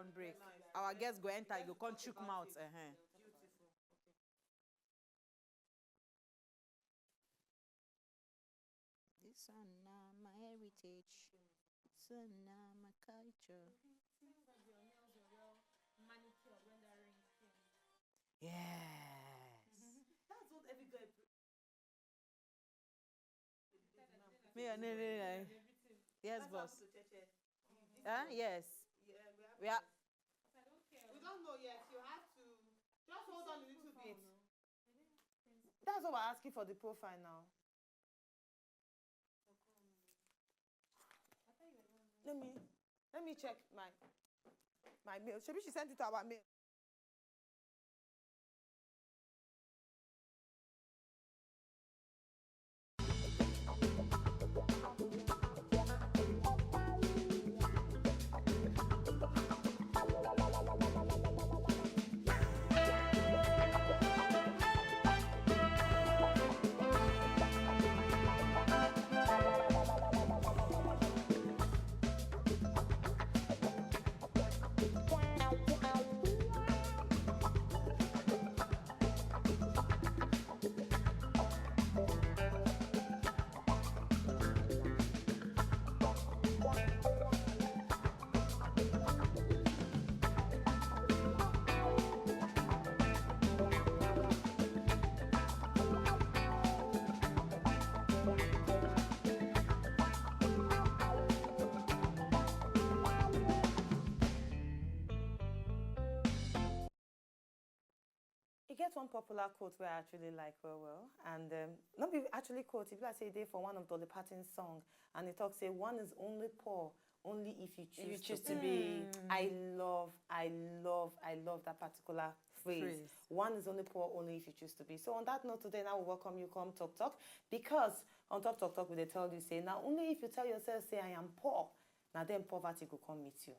around break. Our guests go enter, you go come chook mouth. Beautiful. This one now my heritage. This one now my culture. Yes. That's what every girl. Yes, That's boss. what Cheche. Yes. Yeah, We are. we don't know yet. You have to just hold on a little bit. That's what we're asking for the profile now. Let me check my mail. Maybe she sent it to our mail. It gets one popular quote where I actually like well, and not be actually quote. If I say they for one of Dolly Parton's song, and it talks say one is only poor only if you choose, to be. I love that particular phrase. One is only poor only if you choose to be. So on that note, today now we welcome you come talk, because on talk we they tell you say now only if you tell yourself say I am poor, now then poverty will come meet you.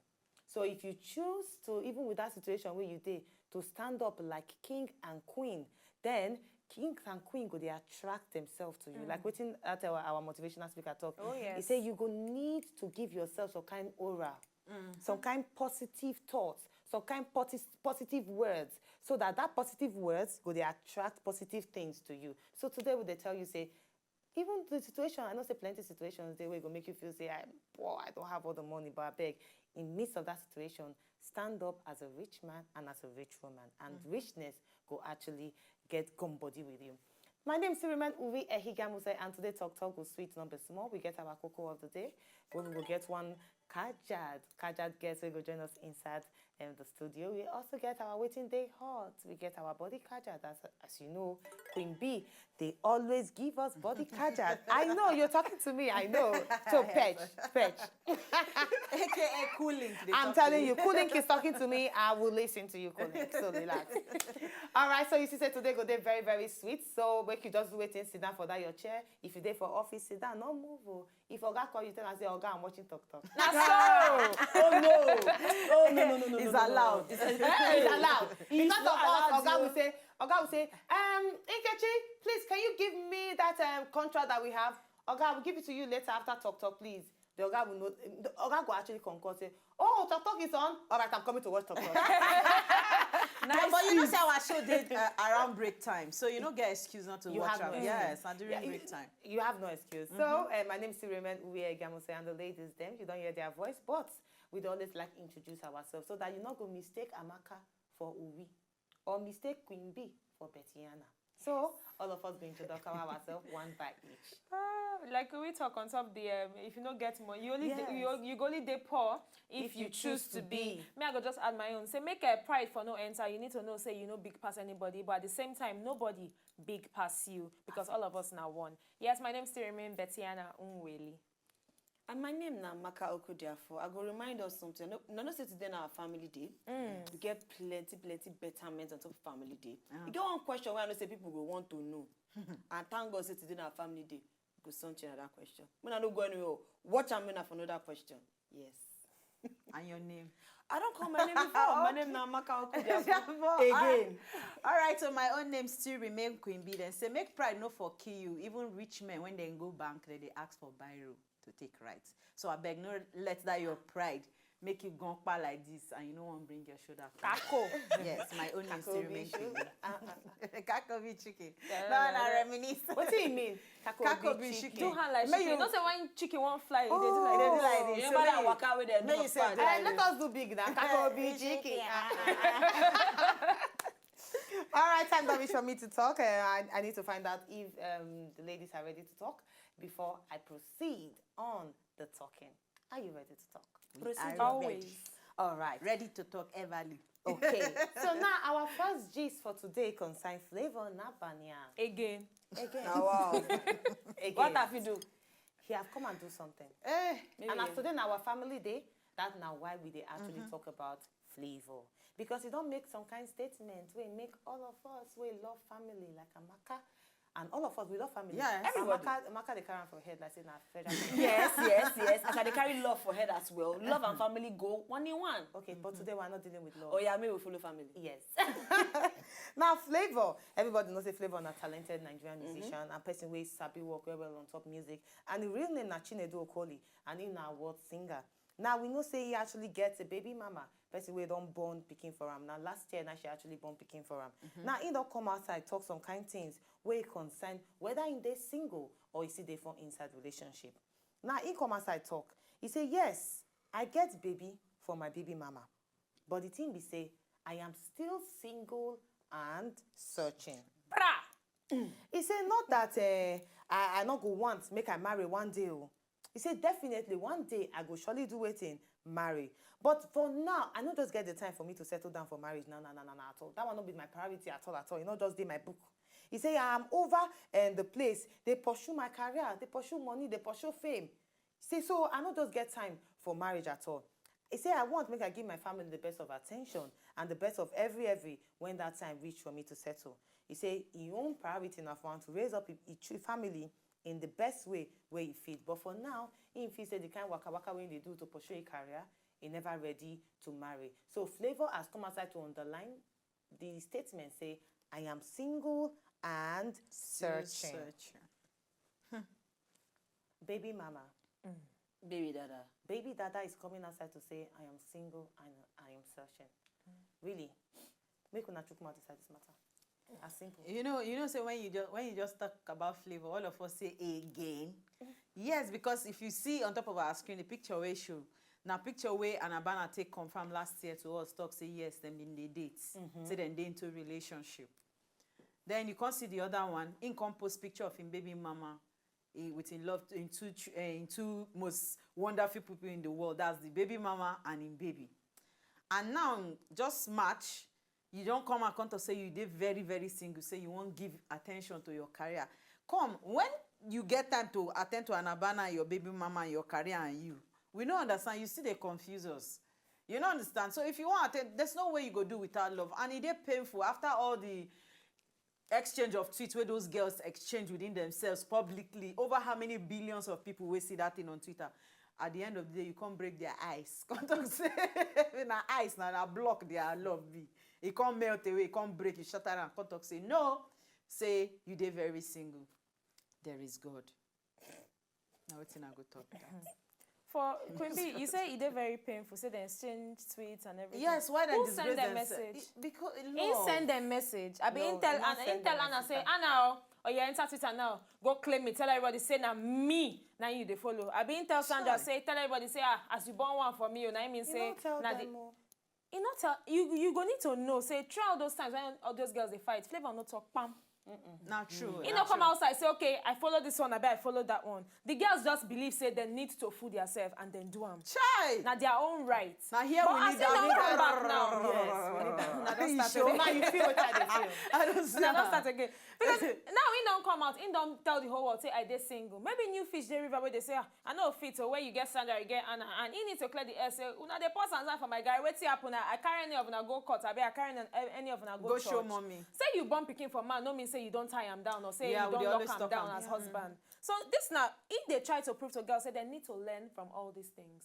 So if you choose to, even with that situation where you did, to stand up like king and queen, then kings and queen go they attract themselves to you. Like waiting at our motivational speaker talk. Oh, yes. He say you go need to give yourself some kind aura, some kind positive thoughts, some kind positive words, so that positive words go they attract positive things to you. So today would they tell you say, even the situation, I know say plenty of situations they will go make you feel say I'm poor, I don't have all the money, but I beg. In midst of that situation, stand up as a rich man and as a rich woman, and richness go actually get come body with you. My name is Siriman Uvi Ehigamuse, and today talk go sweet number small. We get our cocoa of the day. We will get one Kajad guest will go join us inside the studio. We also get our waiting day hot. We get our body Kajad. As you know, Queen B, they always give us body Kajad. I know, you're talking to me, I know. So patch. AKA Cooling. I'm telling you, Cooling is talking to me. I will listen to you, Cooling. So relax. All right, so you see, say today go there very, very sweet. So make you just wait and sit down for that your chair. If you're there for office, sit down, no move. Oh. If Oga call you, tell us say, Oga, I'm watching talk. That's so. Oh no. Oh no. It's allowed. It's allowed. It's not of us. Oga will say, Nkechi, please, can you give me that contract that we have? Oga, I will give it to you later after talk, please. The Oga will know. The Oga will actually concord say, oh, talk is on. All right, I'm coming to watch talk. Nice. But you know, say our show did around break time, so you don't get excuse not to watch No yes, and during break time. You have no excuse. So, my name is Siriman Uwe Gamose, and the ladies, them, you don't hear their voice, but we'd always like introduce ourselves so that you not go mistake Amaka for Uwi or mistake Queen B for Bettiana. So, all of us going to introduce ourselves one by each. Like we talk on top the if you don't get more, you only you only dey poor if you choose to be. Me, I go just add my own. Say make a pride for no enter. You need to know say you know big pass anybody, but at the same time nobody big pass you because all of us now one. Yes, my name still remain Bettiana Unweli. And my name na Maka Okodiafo. I go remind us something. No say today na our family day. We get plenty betterment on top of family day. You get one question where I know say people go want to know. And thank God say today na our family day. Go something another question. When I don't go anywhere, watch and for another question. Yes. And your name? I don't call my name before. My name na Maka Okodiafo. Again. All right, so my own name still remain Queen B. Then say make pride no for kill you. Even rich men when they go bank, they ask for biro to take rights. So I beg no let that your pride make you gompa like this and you don't want to bring your shoulder. Kako. Yes, my own name still remains Kakobi chicken. Yeah. No, I reminisce. What do you mean? Kakobi chicken. Do hand like May chicken. you- Don't say when chicken won't fly, they do They do like like this. this. Remember that waka with them? May you say do Let like us do big now. Kakobi chicken. All right, time that is for me to talk. I need to find out if the ladies are ready to talk before I proceed on the talking. Are you ready to talk? Proceed. Always. All right. ready to talk everly. Okay. So now our first gist for today concerns Flavor Nabania. Again. Again. Oh, wow. Again. What have you do? He have come and do something. Maybe. And as today na our family day, that's now why we dey actually talk about Flavor. Because he don't make some kind statement we make all of us we love family like Amaka. And all of us, we love family. Yes. Everybody. Amaka they carry am for head like say na federal. Yes, yes, yes. As I carry love for head as well. Love and family go one in one. Okay, but today we're not dealing with love. Oh yeah, maybe we follow family. Yes. Now, Flavor. Everybody knows a Flavor na talented Nigerian musician and person wey sabi work well on top music. And the real name na Chinedu Okoli, and he na award singer. Now, we know say he actually gets a baby mama. Person wey don born pikin for him. Now, last year, now she actually born pikin for him. Now, he don't come outside, talk some kind things wey concern whether in dey single or he still dey for inside relationship. Now, he come outside talk. He say, yes, I get baby for my baby mama. But the thing be say, I am still single and searching. Bra. He say, not that I not go want make I marry one day. Oh. He say, definitely one day I go surely do waiting, marry. But for now, I don't just get the time for me to settle down for marriage. No, at all. That will not be my priority at all. You know, just do my book. He say, I am over the place. They pursue my career. They pursue money. They pursue fame. He say, so I don't just get time for marriage at all. He say, I want make I give my family the best of attention and the best of every when that time reach for me to settle. He say, he own priority enough for him to raise up his family in the best way where he fit. But for now, he feel say the kind waka when they do to pursue a career, he never ready to marry. So Flavor has come outside to underline the statement say, I am single and searching. Baby mama. Baby dada. Baby dada is coming outside to say, I am single and I am searching. Really? Make una chook mouth inside this matter. As simple. You know, say when you just talk about Flavor, all of us say again. Yes, because if you see on top of our screen the picture we show, now picture where Anabana take confirm last year to us talk say yes, them in the dates, say then they into relationship. Then you can see the other one, in post picture of him baby mama, with in love in two most wonderful people in the world. That's the baby mama and him baby. And now just match. You don't come and come to say you did very, very single, say you won't give attention to your career. Come, when you get time to attend to Anabana, your baby mama, your career and you, we don't understand. You see they confuse us. You don't understand. So if you want to attend, there's no way you go do without love. And it is painful after all the exchange of tweets where those girls exchange within themselves publicly over how many billions of people will see that thing on Twitter. At the end of the day, you can't break their ice. Come talk say, na ice, na block their love be. It can't melt away, it can't break, it shatter and come talk say, no, say you dey very single. There is God. Now what's in a good talk that? For Quimby, you say it is very painful. Say they exchange tweets and everything. Yes, why then Who disgrace send them themselves? message? Because He send them message. I be No, Intel he not and send Intel them Anna message. say, Anna, oh yeah, enter Twitter now. Go claim it. Tell everybody say na me. Now you they follow. I be Intel Sandra Sure. say, tell everybody say, as you born one for me, I mean You say, don't tell na them the. more. You not tell you go need to know. Say throughout those times when all those girls they fight, Flavor no talk pam. Not true. You know, come outside, say, okay, I follow this one, I bet I follow that one. The girls just believe, say, they need to fool themselves and then do them. Chai! Now their own right. Now here But we as need it don't that. come back now. Yes, we need that. Now don't You start sure? again. Now you feel what I feel. I don't Now don't start again. Because now he don't come out, he don't tell the whole world, say, I did single. Maybe New Fish Day River where they say, I know fit, so where you get Sandra, you get Anna. And he needs to clear the air, say, una they pause and for my guy, what's happen? I carry any of them go court, I carry any of them go church. show mommy. Say you born picking for man, no mean say you don't tie him down or say Yeah, you we don't dey lock always him talk down am. as husband. So this now, if they try to prove to girls, say they need to learn from all these things.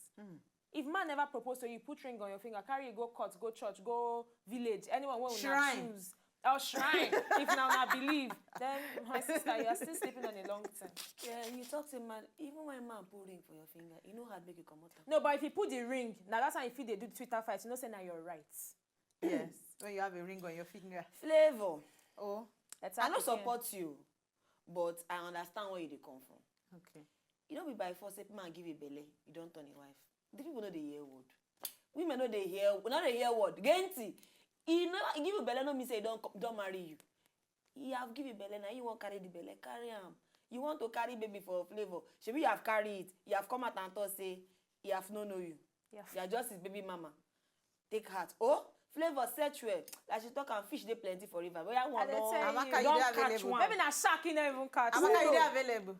If man never propose to you, put ring on your finger, carry you go court, go church, go village, anyone where we Shrine. choose. Oh, shrine. If now not believe, then my sister, you are still sleeping on a long time. Yeah, you talk to man, even when man put ring for your finger, you know how to make you come out. No, but if you put the ring, now that's how if they do Twitter fights, you know, say now you're right. Yes. When you have a ring on your finger. Flavor. Oh. I don't support you, but I understand where you dey come from. Okay. You know, be by force, if man give you belly, you don't turn a wife. The people know they hear word. Women know they hear, not they hear word. Genti, he never give you belly, no mean say he don't marry you. He have give you belly, now you won't carry the belly, carry him. You want to carry baby for Flavor. Should you have carried it? You have come out and thought say, he have no know you. Yeah. You are just his baby mama. Take heart. Oh, Flavor search well. Like she talk and fish they plenty for river. But I want no. Amaka, you don't dey catch available. one. Maybe not shark, you never even catch. Amaka, you dey available.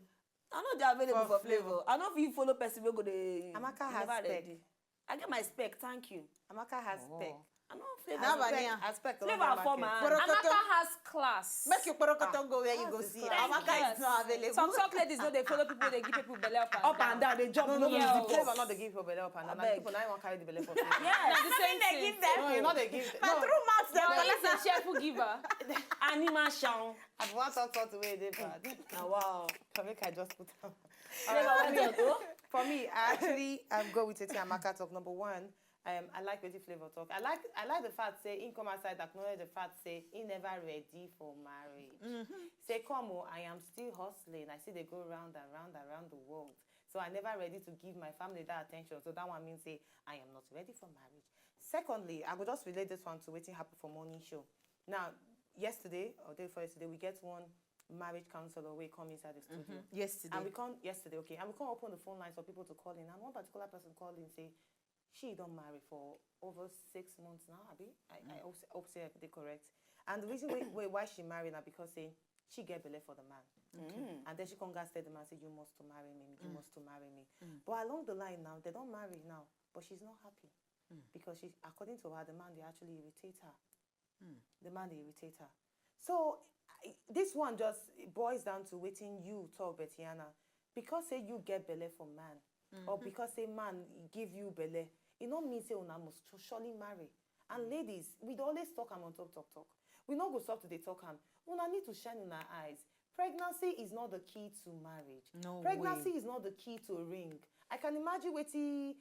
I know they are available For for Flavor. I know if you follow person we go dey. Amaka you has never spec. ready. I get my spec, thank you. Amaka has spec. I know Flavor. Now, Vania. Aspect Flavor for man. Amaka has class. Make your porokoto go where you go that's see. the Amaka Yes. is not available. Some talk ladies know they follow people, they give people belly Up and down, they jump. No, Yo. no, Flavor not they give your belly up and down. Abeg. People now want carry the belly for Flavor. Yeah, the same thing. No, you know they give. Na No, true mouth dem No, collect he's a cheerful giver. Animal shout. I want to where they bad. Now wow. Can make I just put on. Flavor, what do you do? For me, I actually go with Titi Amaka talk. Number one, I like Betty Flavor talk. I like the fact say in come outside acknowledge the fact say he never ready for marriage. Say come on, I am still hustling. I see they go round and round and round the world. So I never ready to give my family that attention. So that one means say I am not ready for marriage. Secondly, I will just relate this one to waiting happen for morning show. Now, yesterday or day before yesterday, we get one marriage counselor we come inside the studio. Yesterday. And we can't yesterday, okay. And we can't open the phone lines for people to call in. And one particular person called in say she don't marry for over 6 months now, Abby. I hope say they correct. And the reason why she married now because say she get belay for the man. And then she come and tell the man say you must to marry me, you must to marry me. But along the line now, they don't marry now, but she's not happy. Because she according to her, the man they actually irritate her. The man they irritate her. So this one just boils down to waiting you talk, Bettiana. Because say you get belay for man, or because say man give you belay, it don't mean say una must surely marry. And ladies, we always talk on talk. We not go stop to the talk am. Una need to shine in our eyes. Pregnancy is not the key to marriage. No Pregnancy is not the key to a ring. I can imagine wetin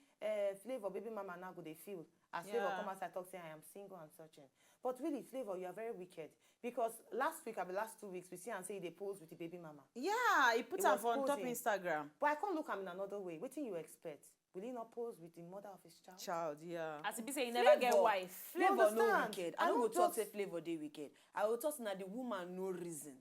Flavor baby mama now go they feel as Flavor Yeah. come outside talk say I am single and searching. But really, Flavor, you are very wicked. Because last week, the last 2 weeks, we see and say they pose with the baby mama. Yeah, he put He her was on top posing. Instagram. But I can't look at him in another way. What do you expect? Will he not pose with the mother of his child? Child, yeah. As if you say you never get Flavor. wife. Flavor no understand? wicked. I I don't go don't talk just- say Flavor dey wicked. I will talk say na the woman no reason.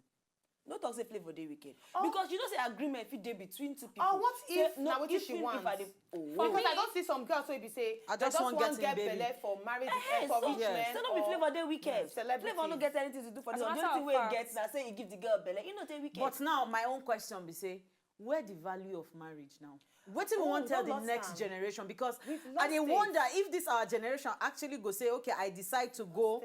No talk say Flavor dey wicked. Oh. Because you know say agreement fit dey between two people. Oh, what Say, if na wetin she even wants? If I dey, oh. Because me- I don't see some girls so if you say I they just want want getting get baby. belay for marriage so, for rich yes. men. So no be or Flavor dey wicked. celebrities. Flavor no get anything to do for As this. a The matter only thing of wey he fact- get na say he give the girl belle. You know dey wicked. But now, my own question be say, where the value of marriage now? What do we Oh, want to tell we the lost next am. generation? Because We've I lost dey it. wonder if this our generation actually go say, okay, I decide to go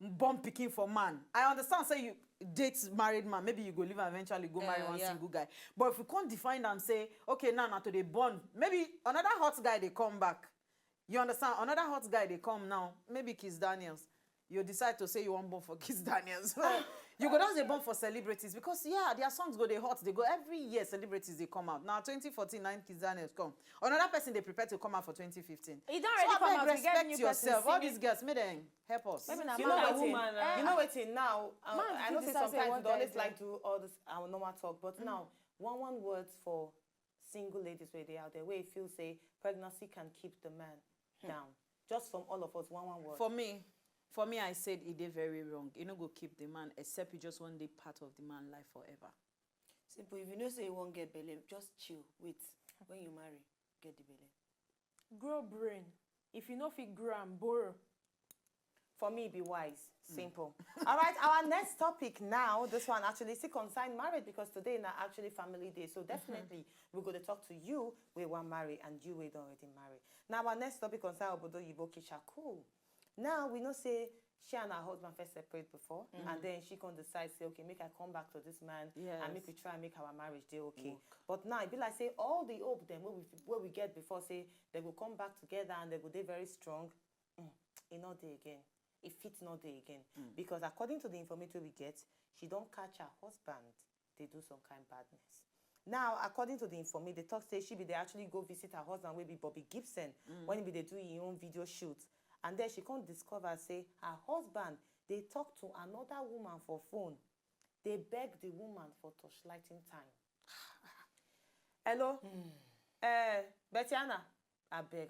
born picking for man. I understand say you date married man, maybe you go live and eventually go marry one yeah. single guy. But if you can't define and say, okay, now to the born, maybe another hot guy they come back. You understand? Another hot guy they come now, maybe Kiss Daniels. You decide to say you want born for Kiss Daniels. You go down the born for celebrities because yeah, their songs go they hot. They go every year. Celebrities they come out now. 2014, 9 Kiss Daniels come. Another person they prepare to come out for 2015. He don't So already come abeg, out. We get respect new yourself. person All singing. these girls, may them help us. Maybe na You man know waiting. what? Eh, You know waiting now. Man I fit know say decide say sometimes what we always guy like to all this our normal talk, but now one words for single ladies where they out there where you feel say pregnancy can keep the man down. Just from all of us, one word. For me, I said it did very wrong. You know, go keep the man, except you just want the part of the man life forever. Simple. If you know say you won't get belle, just chill. Wait. When you marry, get the belle. Grow brain. If you know fit grow and borrow. For me, be wise. Simple. All right, our next topic now, this one actually still concern marriage because today is actually family day. So definitely we're going to talk to you, we want marry, and you we don't already marry. Now our next topic concern Obodo Yibo Kisha. Cool. Now we know say she and her husband first separate before, and then she can decide say, okay, make I come back to this man and make we try and make our marriage day okay. But now it be like say all the hope then where we get before say they will come back together and they will be very strong. Not day again. it fit not there again. Because according to the information we get, she don't catch her husband. They do some kind badness. Now, according to the information, the talk say she be they actually go visit her husband, will be Bobby Gibson, when he be they do his own video shoot. And then she can't discover, say, her husband, they talk to another woman for phone. They beg the woman for torchlighting time. Hello? Betiana, I beg.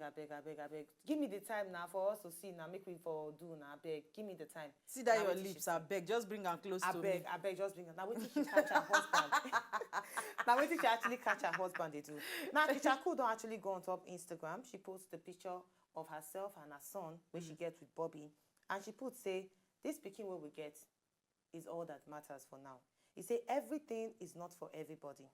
Give me the time now for us to see now. Make me for do now. I beg. Give me the time. See that now your lips, I beg. Just bring her close to me. I beg, just bring her. Now wait till she catch her husband. Now wait till she actually catch her husband, they do. Now, Kichaku don't actually go on top Instagram. She posts the picture of herself and her son, where she gets with Bobby. And she puts, say, this picking what we get is all that matters for now. He say, everything is not for everybody.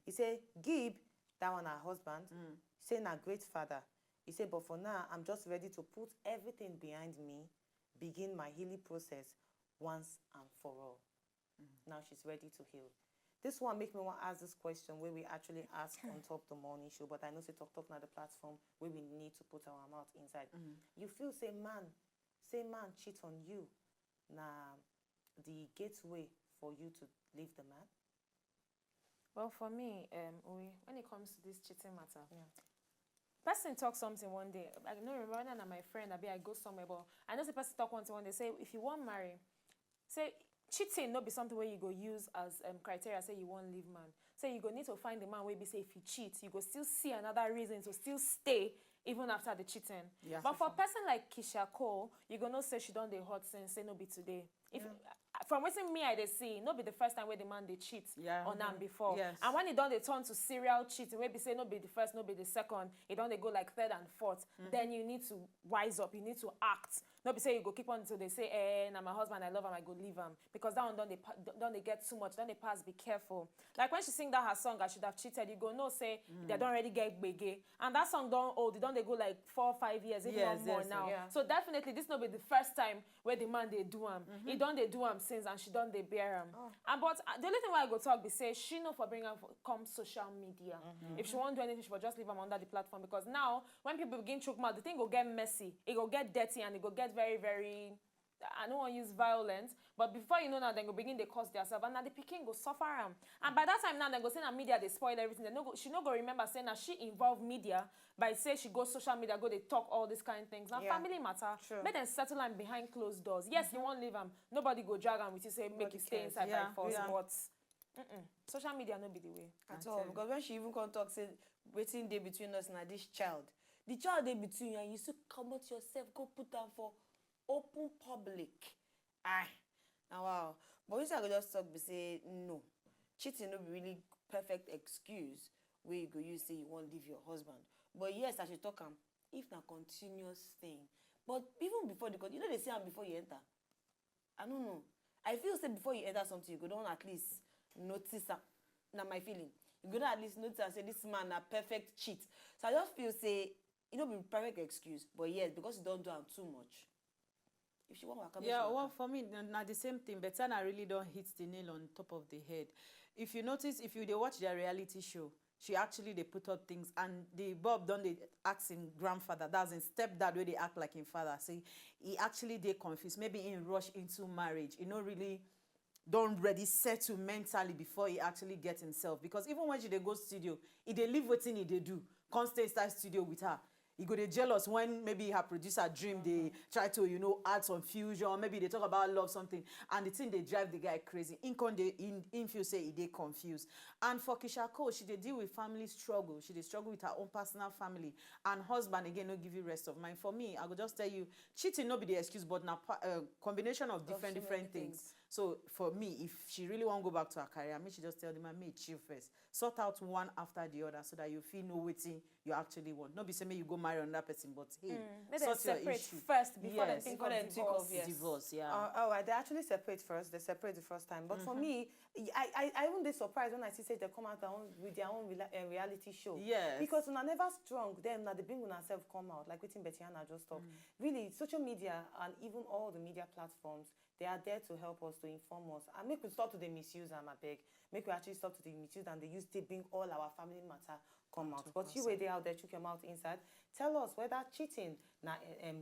He say, Gib, that one her husband, he say, na great father. He say, but for now, I'm just ready to put everything behind me, begin my healing process once and for all. Now she's ready to heal. This one make me want to ask this question where we actually ask on top the morning show, but I know say talk now the platform where we need to put our mouth inside. You feel say man cheat on you. Now the gateway for you to leave the man? Well, for me, when it comes to this cheating matter, person talk something one day. I don't remember when my friend, I go somewhere, but I know the person talk one day, say, if you want marry, say, cheating not be something where you go use as criteria, say you won't leave man. Say you go need to find the man where be say if he cheats, you go still see another reason to still stay even after the cheating. Yeah, but for a person like Kisha Cole, you go not say she done the hot sense, say no be today. If from what me I they see, no be the first time where the man they cheat on them before. Yes. And when it done they turn to serial cheating, where be say no be the first, no be the second, it don't they go like third and fourth. Then you need to wise up, you need to act. No be say you go keep on until they say, now my husband, I love him, I go leave him. Because that one don't they get too much, don't they pass, be careful. Like when she sing that her song, I should have cheated, you go no say they don't already get biggie. And that song don't old, it don't they go like 4 or 5 years, if not more now. Yeah. So definitely this not be the first time where the man they do him. He don't they do him since and she don't they bear him. And but the only thing why I go talk be say she know for bring him come social media. If she won't do anything, she will just leave him under the platform. Because now when people begin choke mouth, the thing will get messy, it will get dirty, and it will get very, very, I don't want to use violence, but before you know now, they go begin they cause themselves, and now the picking go suffer them. And by that time now, they go say that media they spoil everything. She no go remember saying that she involved media by say she goes social media, go they talk all these kind of things. Now family matter, make them settle them behind closed doors. Yes, you won't leave them. Nobody go drag them with you say make you stay inside by force. But social media no be the way at all. Because when she even come talk, say waiting day between us and this child. The child day between you, and you still come out yourself, go put down for open public. Now wow. But we say I go just talk, be say no. Cheating no be really perfect excuse where you go you say you won't leave your husband. But yes, I should talk if na continuous thing. But even before you know they say before you enter. I don't know. I feel say before you enter something, you go down at least notice na my feeling. You go down at least notice and say this man a perfect cheat. So I just feel say it don't be perfect excuse, but yes, because you don't do too much. If she want to well, for me, not the same thing. But Tana really don't hit the nail on top of the head. If you notice, if they watch their reality show, she actually they put up things, and the Bob don't they ask him grandfather, that's in stepdad where they act like him father. See, he actually they confused. Maybe in rush into marriage, really don't ready settle mentally before he actually gets himself. Because even when she they go studio, he they live waiting he they do. Can't stay inside studio with her. He go they jealous when maybe her producer dream they try to add some fusion, maybe they talk about love something, and the thing they drive the guy crazy. In feel say they confused. And for Kisha Cole, she they deal with family struggle. She they struggle with her own personal family, and husband again no give you rest of mind. For me, I will just tell you, cheating not be the excuse, but now combination of different things. So for me, if she really want to go back to her career, she just tell the man, chill first. Sort out one after the other so that you feel no waiting you actually want. Not be saying you go marry another person, but hey, sort your issue first before they think of divorce. Divorce, yeah. They actually separate first. They separate the first time. But for me, I won't be surprised when I see say they come out with their own reality show. Yes. Because when I never strong, them now they bring themselves come out like waiting Betiana just talk. Really, social media and even all the media platforms, they are there to help us, to inform us, and make we stop to the misuse. I beg, make we actually stop to the misuse and they use to bring all our family matter come out. But you were there out there, chook your mouth inside. Tell us whether cheating na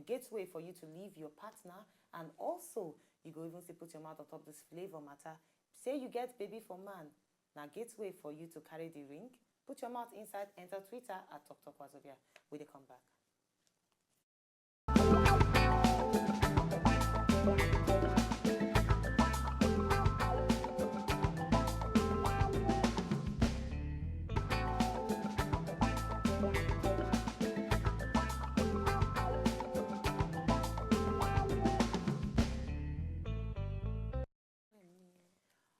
gateway for you to leave your partner, and also you go even say put your mouth on top this flavor matter. Say you get baby for man, na gateway for you to carry the ring. Put your mouth inside, enter Twitter at Wazobia. We dey come back.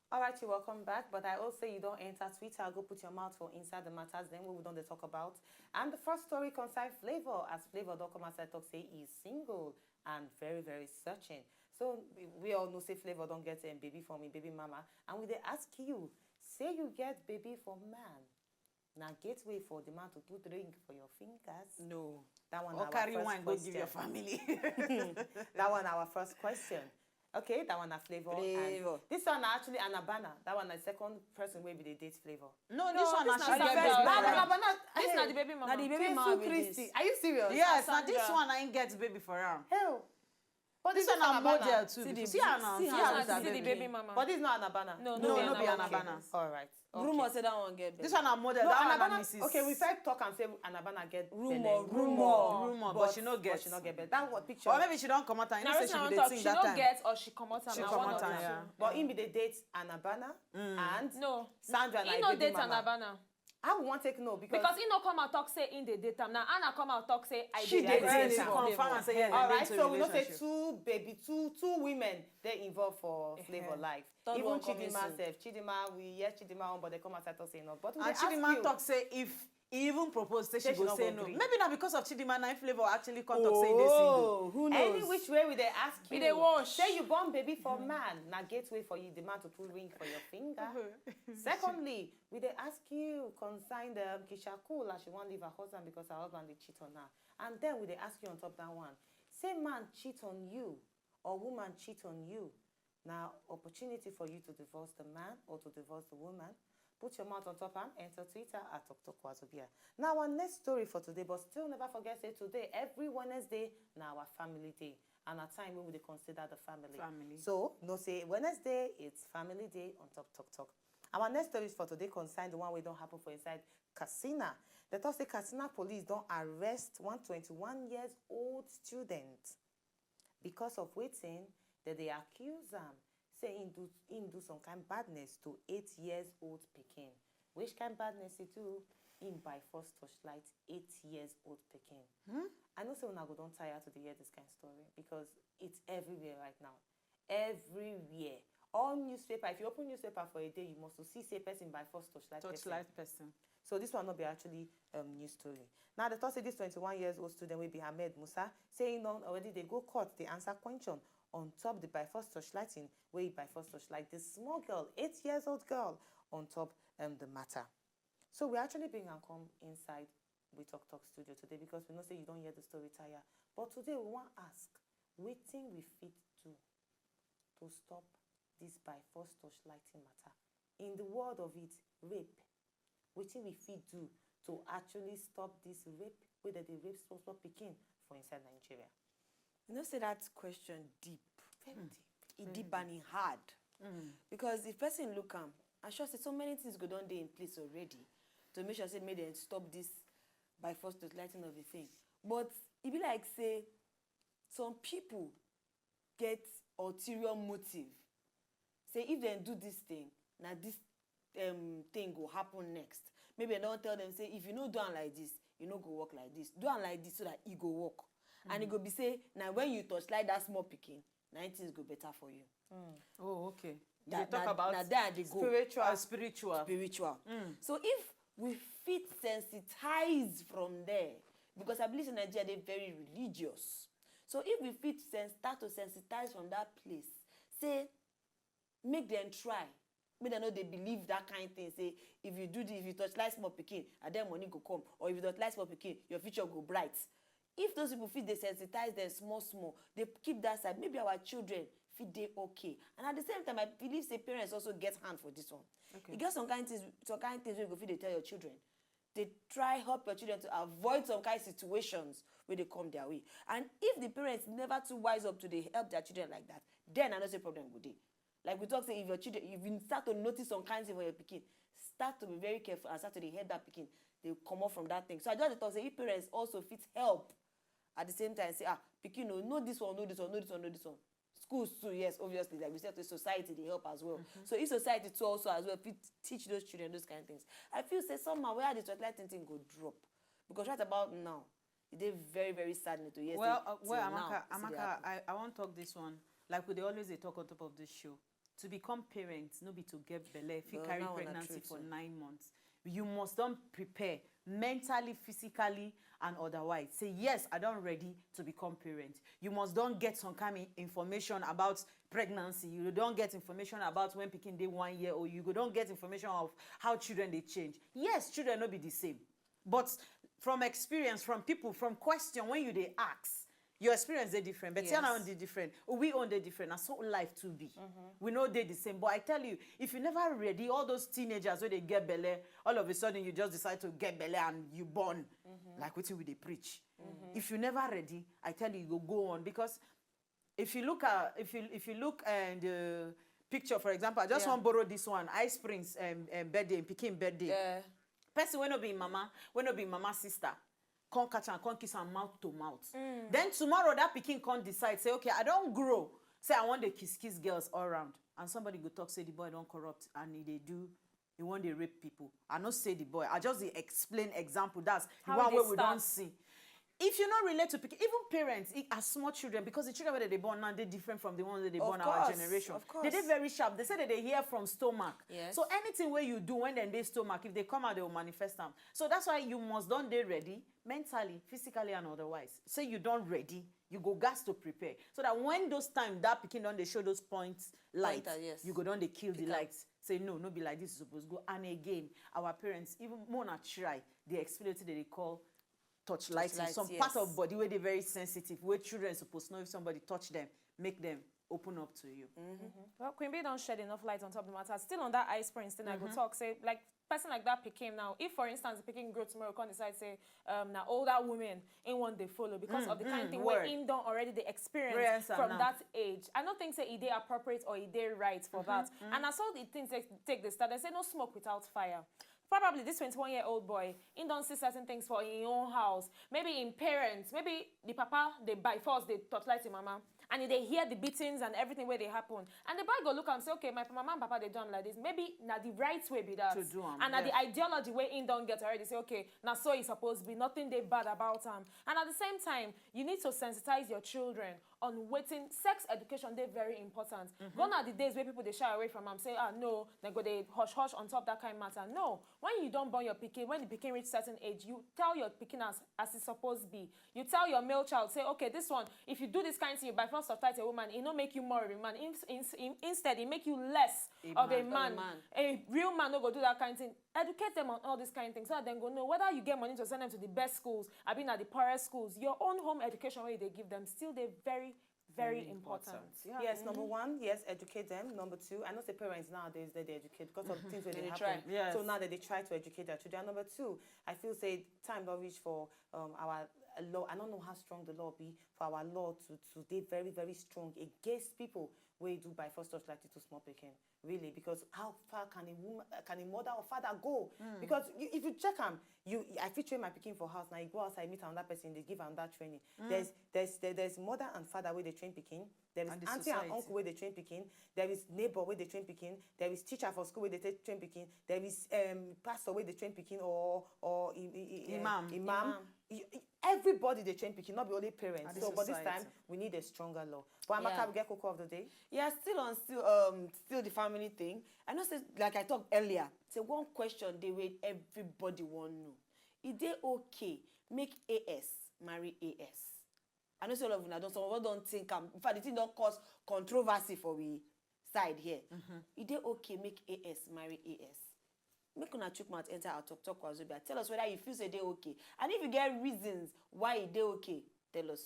All right, you welcome back. But I also say you don't enter Twitter. Go put your mouth for inside the matters. Then we don't talk about. And the first story concerns Flavor. As Flavor don't come outside talk say he's single and very, very searching. So we all know say Flavor don't get a baby for me, baby mama. And we they ask you, say you get baby for man. Now gateway for the man to put ring for your fingers. No. That one. Or carry wine, go give your family. That one our first question. Okay, that one a Flavor. Flavor. This one actually Anabana. That one a second person where we they date Flavor. No, this one this actually na get first baby. one. Anabana. This na the baby mama. Na the baby Jesus mama be Christi. this. Are you serious? Yes, now Cassandra. this one I ain't get baby for him. Hell. But This one a model too. See the- See her now. see See her her now, with her See the baby. baby mama. But this is not Anabana. No, No, be Anabana. Anabana. All right. Okay. Rumor say that one get baby. This one a model. No, That one Anabana. a Mrs. Okay, we first talk and say Anabana get Rumor, belle. rumor, but she no But get. she not get belle. That what picture. Or maybe she don't come out and you know say she be the thing She that no time. get or she come out and She na come one out of and the yeah. two. But him be the date Anabana and No. Sandra and He I no baby date mama. Anabana. I would want to take no because Because he no come out talk say in the date am. Now Anna come out talk say I She dey dey date date She am. am. confirm and say yeah. all they right, into so we know say relationship. two women they involved for Flavor life. Third Even one coming Chidima soon. self. Chidima, we yes Chidima on, but they come outside to say no. But we And dey ask Chidima you, talk say if he even propose say Say she she go not say go no. agree. Maybe not because of Chidima na Flavor actually come talk say they single. Oh, who knows? any which way we they ask you. We dey wash. Say you born baby for man, na gateway for you, the man to put ring for your finger. Secondly, we they ask you consign the Kisha Cool as she won't leave her husband because her husband they cheat on her. And then we they ask you on top that one. Say man cheat on you or woman cheat on you. Now opportunity for you to divorce the man or to divorce the woman. Put your mouth on top and enter Twitter at Wazobia. Now our next story for today, but still never forget say today, every Wednesday, now our family day. And a time when we consider the family. So, no say Wednesday, it's family day on Talk. Our next story for today concern the one we don't happen for inside Casina. The Thursday Casina police don't arrest 121 years old student because of waiting that they accuse him, saying do some kind badness to 8 years old Pekin. Which kind badness he do? In by force touchlight 8 years old Pekin. I know say when I go don't tire to hear this kind of story because it's everywhere right now. Everywhere. All newspaper, if you open newspaper for a day, you must see say person by force touchlight person. Touchlight person. So this one not be actually news story. Now the thought say this 21 years old student will be Ahmed Musa saying on already they go court, they answer question on top the by force touchlighting where he by force touchlight this small girl, 8 years old girl on top the matter. So we actually bring and come inside we talk studio today because we know say you don't hear the story tire. But today we want to ask, waiting we fit do to stop this by force touchlighting matter. In the word of it, rape. Waiting we fit do to actually stop this rape, whether they rape small Pekin for inside Nigeria. You know, say that question deep. Very deep. It deep and it hard. Because if person look I'm sure say so many things go down there in place already to make sure say make them stop this by force touchlighting of the thing. But it be like say some people get ulterior motive. Say if they do this thing, now this thing will happen next. Maybe I don't tell them say if you no do it like this, you no go work like this. Do it like this so that it go work. And it go be say now when you touch like that small Pekin, now things go better for you. Oh, okay. They talk about there they go. spiritual. So if we fit sensitize from there, because I believe in Nigeria they're very religious. So if we fit start to sensitize from that place, say make them try. Make them know they believe that kind of thing. Say if you do this, if you touch like small Pekin, and then money go come, or if you touch like small Pekin, your future go bright. If those people feel they sensitize them small, they keep that side. Maybe our children feel they okay. And at the same time, I believe say parents also get hand for this one. Okay. You get some kind of things we go feel they tell your children. they try help your children to avoid some kind of situations where they come their way. And if the parents never too wise up to they help their children like that, then I don't say problem with it. Like we talk, say if your children, if you start to notice some kinds of your pikin, start to be very careful and start to help that pikin, they come off from that thing. So I just talk say if parents also fit help at the same time, say pikin, know this one, know this one, know this one, know this one. Schools too, yes, obviously, like we said, to society they help as well. So if society too also as well teach those children those kind of things, I feel say somehow where the twilight thing go drop, because right about now they're very, very saddening to hear. Well, Amaka, I want to talk this one. Like they always talk on top of this show. To become parents, no be to get belle. If you carry pregnancy for 9 months, you must don't prepare mentally, physically, and otherwise. Say yes, I don't ready to become parent. You must don't get some kind of information about pregnancy. You don't get information about when picking day 1 year, or you don't get information of how children they change. Yes, children not be the same, but from experience, from people, from question when you they ask. Your experience is different, but yes. Own different. We own the different. And so life to be. We know they're the same. But I tell you, if you never ready, all those teenagers when they get belly, all of a sudden you just decide to get belly and you born. Like what we they preach. If you never ready, I tell you, you go on. Because if you look at if you look at the picture, for example, I just want to borrow this one, Ice Springs birthday, Peking birthday. Person when no be mama, when no be mama's sister. Can't catch and can't kiss and mouth to mouth. Then tomorrow that pikin can't decide, say, okay, I don't grow. Say I want the kiss girls all around. And somebody go talk, say the boy don't corrupt, and they do, he want to rape people. I not say the boy, I just explain example. That's the one where we don't see. If you not relate to pikin, even parents as small children, because the children that they born now, they're different from the ones that they born our generation. Of course. They're very sharp. They say that they hear from stomach. Yes. So anything where you do when they stomach, if they come out, they will manifest them. So that's why you must don't they ready mentally, physically, and otherwise. Say you don't ready, you go gas to prepare. So that when those times that picking on they show those points lights, yes. you go down they kill the lights. Say no be like this is supposed to go. And again, our parents even more not try the experience that they call touch lights. Some yes. part of body where they're very sensitive, where children are supposed to know if somebody touch them, make them open up to you. Well, Queen Bee don't shed enough light on top of the matter. Still on that Ice Prince thing, I go talk, say, like, person like that became now, if for instance the picking grow tomorrow, can decide say now older women in one they follow because of the kind of thing where in done already the experience from that age. I don't think say it they appropriate or it they right for that. And I saw the things take the start. They say no smoke without fire. Probably this 21-year-old boy, he don't see certain things for in his own house. Maybe in parents, maybe the papa, they by force, they torchlight him mama. And they hear the beatings and everything where they happen. And the boy go look and say, okay, my mama and papa, they do them like this. Maybe now the right way be that. To do them, and now the ideology where in don't get already. Say, okay, now so it's supposed to be. Nothing they bad about them. And at the same time, you need to sensitize your children on waiting. Sex education, they're very important. Gone are the days where people, they shy away from them. Say, no, they go, they hush on top that kind of matter. No. When you don't born your pikin, when the pikin reach certain age, you tell your pikin as it's supposed to be. You tell your male child, say, okay, this one, if you do this kind of thing, you by force of title a woman, it don't make you more of a man. Instead, it make you less of a man. A real man don't go do that kind of thing. Educate them on all these kind of things so that they go know whether you get money to send them to the best schools, I mean at the poorest schools, your own home education where they give them, still they're very, very important. Yeah. Yes, number one, yes, educate them. Number two, I know the parents nowadays that they educate because of things that they happen. Yes. So now that they try to educate their children. Number two, I feel say time don't reach for our law. I don't know how strong the law be for our law to be very, very strong against people where you do by force touch like to small picking. Really, because how far can a mother or father go? Because if you check them, I fit train my picking for house. Now you go outside, meet another person, they give them that training. There's mother and father where they train picking. There is auntie and uncle where they train picking. There is neighbor where they train picking. There is teacher for school where they train picking. There is pastor where they train picking or imam. Everybody they train picking, not be only parents. So, but this time we need a stronger law. But Amaka, we get cocoa of the day. Yeah, still the family thing. I know, say, like I talked earlier, say one question they wait everybody want to know. Is they okay make AS marry AS? I know some of you some of us don't think in fact the thing don't cause controversy for we side here. Is they okay make AS marry AS? Make una chook mouth enter our talk Wazobia. Tell us whether you feel say they okay. And if you get reasons why they okay, tell us.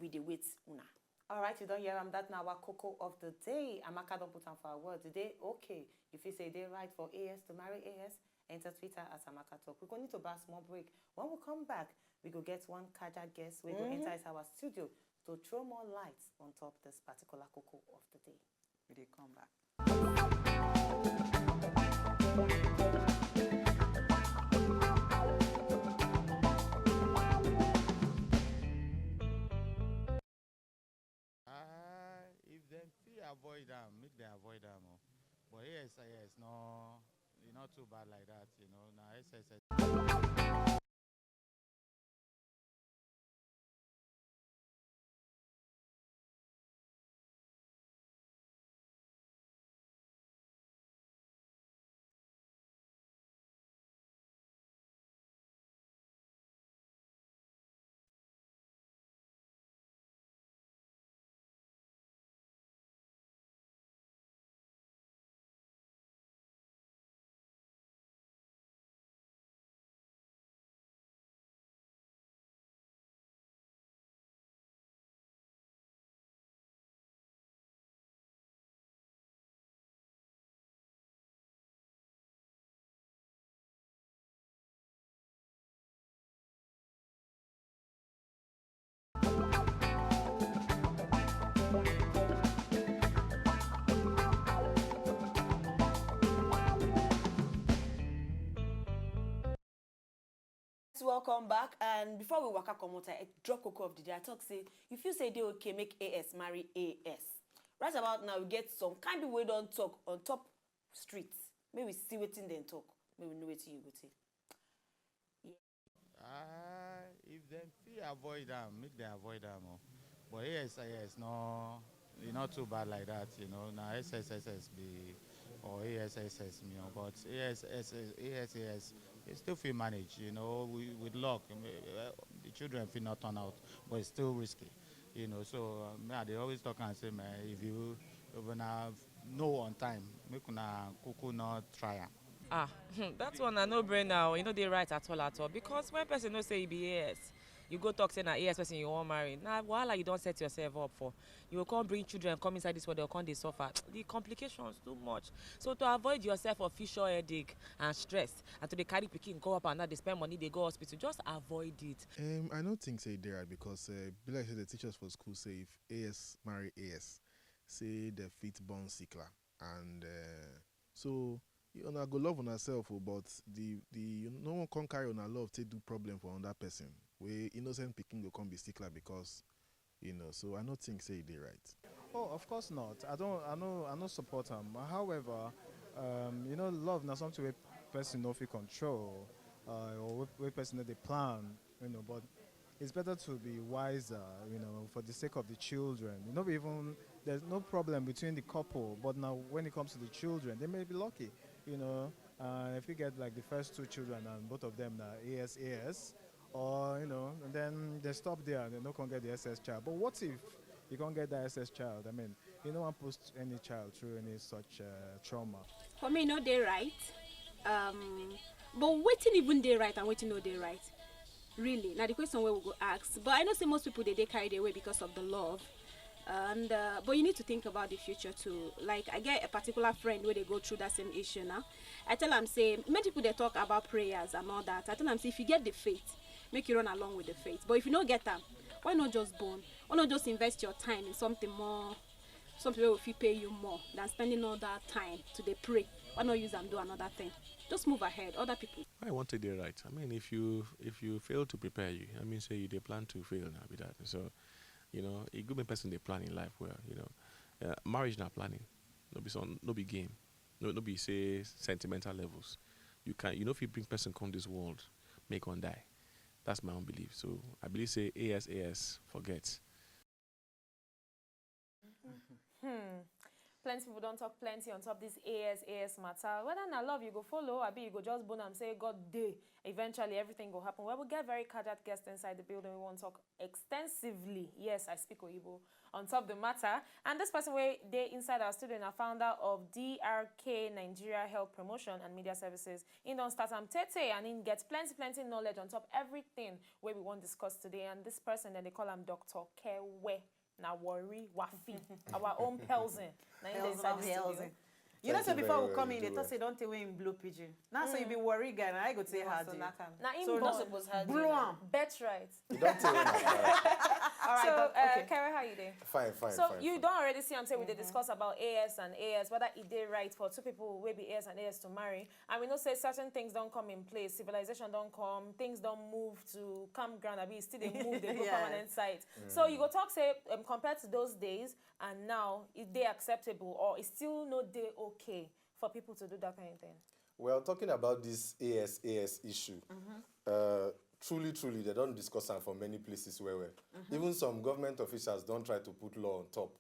We dey wait una. All right, you don't hear that now our cocoa of the day. Amaka don't put on for a word. Today, okay. If you say they right for AS to marry AS, enter Twitter as Amaka Talk. We're going to need to buy a small break. When we come back, we go get one Kaja guest. We go enter our studio to throw more light on top this particular cocoa of the day. We did come back. If them fee avoid them, make them avoid them. But yes, no, it's not too bad like that, you know. Now SSS. Welcome back. And before we waka comot, I drop cocoa of the day. I talk say, if you say they okay, make AS marry AS. Right about now, we get some kind of way don't talk on top streets. Maybe we see waiting then talk. Maybe we know what you go say. If them fee avoid them, make them avoid them. But yes, no, it's not too bad like that, you know. Now SSSB or ASSS, you know. But ASS, it still feel managed, you know, with luck. The children feel not turn out, but it's still risky, you know. So they always talk and say, man, if you have know on time, make una kuku not try am. That's one a no-brainer. You know they right at all. Because when person no say he be AS, you go talk say na AS person you want marry. Now wahala you don't set yourself up for. You will come bring children come inside this world, they'll come they suffer. The complications too much. So to avoid yourself official headache and stress, and to the carry pikin go up and now they spend money, they go hospital. Just avoid it. I don't think say they right because like the teachers for school say if AS marry AS, say the fit born sickler, and so you know go love on herself, but no one can carry on her love to do problem for another person. Where innocent picking go come be stickler because you know. So I don't think say they right. Oh, of course not. I don't support them. However, you know, love not something where person no fit control, or where person they plan, you know. But it's better to be wiser, you know, for the sake of the children. You know, even there's no problem between the couple, but now when it comes to the children, they may be lucky, you know. If you get like the first two children and both of them are AS, or you know, and then they stop there and they don't can get the SS child. But what if you can't get the SS child? I mean, you don't want to post any child through any such trauma. For me, no, they right. But waiting even they right and waiting no they right. Really, now the question where we go ask. But I know say most people they carry their way because of the love. And but you need to think about the future too. Like I get a particular friend where they go through that same issue now. I tell them say many people they talk about prayers and all that. I tell them say if you get the faith, make you run along with the faith. But if you don't get them, why not just bone? Why not just invest your time in something more, something where will pay you more than spending all that time to they pray? Why not use and do another thing? Just move ahead. Other people. I want to do right. I mean, if you fail to prepare you, I mean, say you they plan to fail now with that. So, you know, a good person they plan in life well. You know, marriage not planning. No be game. No be say sentimental levels. You know if you bring person come this world, make one die. That's my own belief. So I believe say AS forget. Plenty people don't talk plenty on top this AS matter. Whether I love you go follow, I be you go just bone and say God day. Eventually everything will happen. Well, we get very casual guests inside the building. We want to talk extensively. Yes, I speak Oyibo on top the matter. And this person where they inside our studio, a founder of DRK Nigeria Health Promotion and Media Services. In don't start tete and in get plenty knowledge on top everything where we want to discuss today. And this person then they call him Dr. Kewe. Now worry wafi our own Pelzin. Now in the inside the studio. You know, Thank so you before very we well, come you in, do they well. thought say don't take away in blue pigeon. Now so you be worried guy, and I go say hard. Now, in So not no- supposed Blow am. bet right. You don't tell me. All right, so, okay. Karen, how you doing? Fine, fine, So fine. you fine. don't already see until we dey discuss about AS and AS, whether it dey right for two people wey be AS and AS to marry. And we know say certain things don't come in place, civilization don't come, things don't move to campground, abi still they move, they go Yes. permanent site. So you go talk say compared to those days and now, is they acceptable or is still no day okay for people to do that kind of thing? Well, talking about this AS issue, truly, they don't discuss it for many places where even some government officials don't try to put law on top.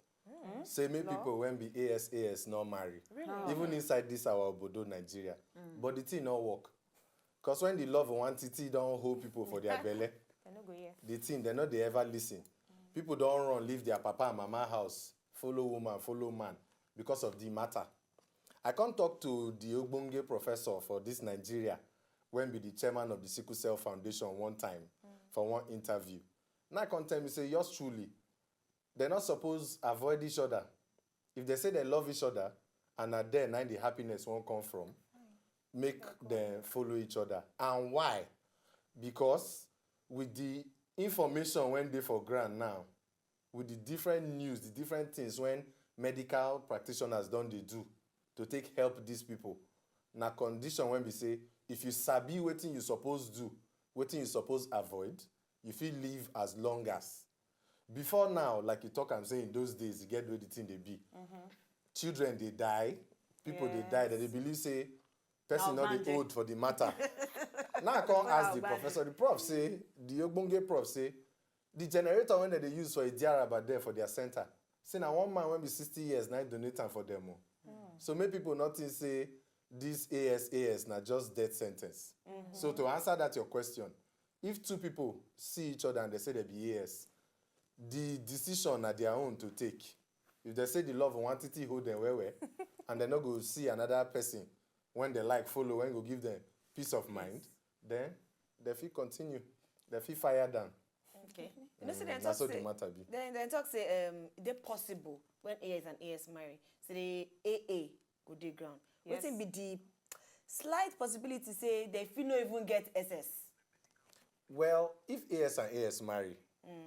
Say, many people when be AS not marry. Really? Even inside this our Obodo, Nigeria. But the thing not work. Because when the love want it don't hold people for their belly, They no go here. the thing, they know they ever listen. People don't run, leave their papa and mama house, follow woman, follow man, because of the matter. I can't talk to the Ogbonge professor for this Nigeria, when be the chairman of the Sickle Cell Foundation one time for one interview. Now I can tell me, say, yours truly, they're not supposed to avoid each other. If they say they love each other, and are there, now the happiness won't come from, make them follow each other. And why? Because with the information when they for grant now, with the different news, the different things when medical practitioners don't they do to take help these people. Na condition when we say, if you sabi wetin you suppose do, wetin you suppose avoid, you feel live as long as. Before now, like you talk, I'm saying in those days, you get where the thing they be. Children they die, people they die, that they believe say, person not the old for the matter. Now I can't ask the professor, the prof say, the Ogbonge prof say, the generator when they use for a diaraba there for their center, say now one man when be 60 years, now donate time for them. So many people not think say this AS na just death sentence. So to answer that your question, if two people see each other and they say they be AS, the decision are their own to take. If they say the love of quantity hold them well, and they not go see another person when they like follow, when go give them peace of mind, then they feel continue. They feel fire down. Okay. You know, so then talk That's what say, the matter be. then talk say, they possible when AS and AS marry. So the AA go dey ground. Yes. Wetin be the slight possibility say they feel no even get SS? Well, if AS and AS marry,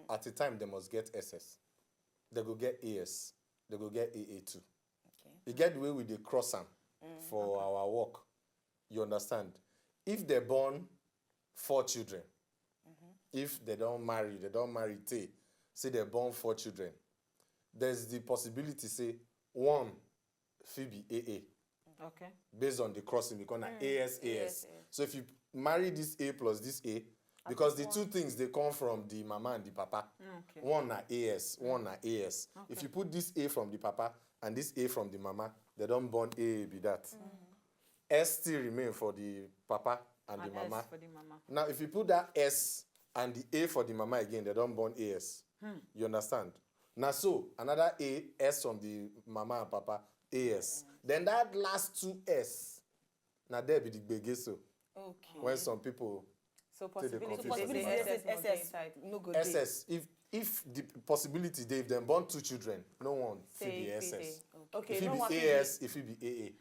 at the time they must get SS. They go get AS. They go get AA too. Okay. You get the way we dey cross them for our work. You understand? If they born 4 children, if they don't marry say they born 4 children, there's the possibility say one fit be AA Okay. based on the crossing because na AS. So if you marry this A plus this A, because the two things they come from the mama and the papa. Okay. One na AS, one na AS. If you put this A from the papa and this A from the mama, they don't born A be that. S still remain for the papa and the mama. S for the mama. Now, if you put that S and the A for the mama again, they don't born AS. You understand? Now, so another A, S from the mama and papa, AS. Then that last 2 S, now there be the begeso. Okay. When some people So Take the possibility confused they say person. SS must dey SS inside. no go dey. SS, if the possibility they if them born 2 children, no one fit Say be fit SS. dey. Okay, If no it one be fit AS, if it be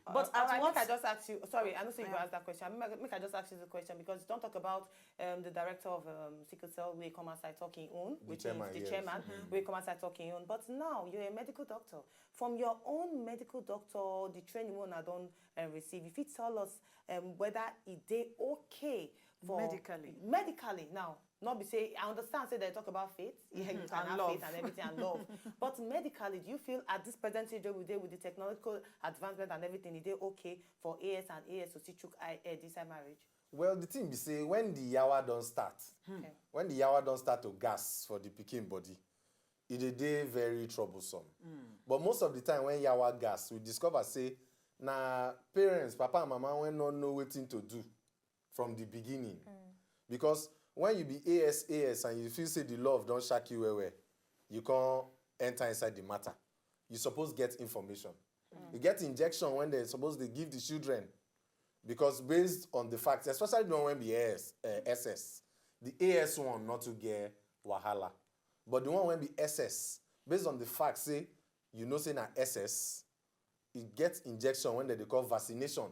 AA. But Alright, at what make I just asked you, sorry, I don't think you asked that question. Make I just ask you the question because you don't talk about the director of sickle cell we come outside talking own, which chairman, is the yes. chairman, we come outside talking own. But now you're a medical doctor. From your own medical doctor, the training one I don't receive, if you tell us whether it dey okay for medically now. Not be say I understand say they talk about faith, yeah, you can have love. faith and everything and love. But medically, do you feel at this present stage we dey with the technological advancement and everything, it dey okay for AS and AS to see chook this marriage? Well, the thing be say when the yawa don't start, when the yawa don't start to gas for the pikin body, it dey very troublesome. But most of the time when yawa gas, we discover say na parents, papa and mama, when not know wetin to do from the beginning. Because when you be AS and you feel say the love don't shack you well, you can't enter inside the matter. You supposed get information. You get injection when they supposed to give the children. Because based on the facts, especially the one when be SS, the AS one not to get wahala. But the one when be SS, based on the facts, say, you know say na SS, it gets injection when they call vaccination.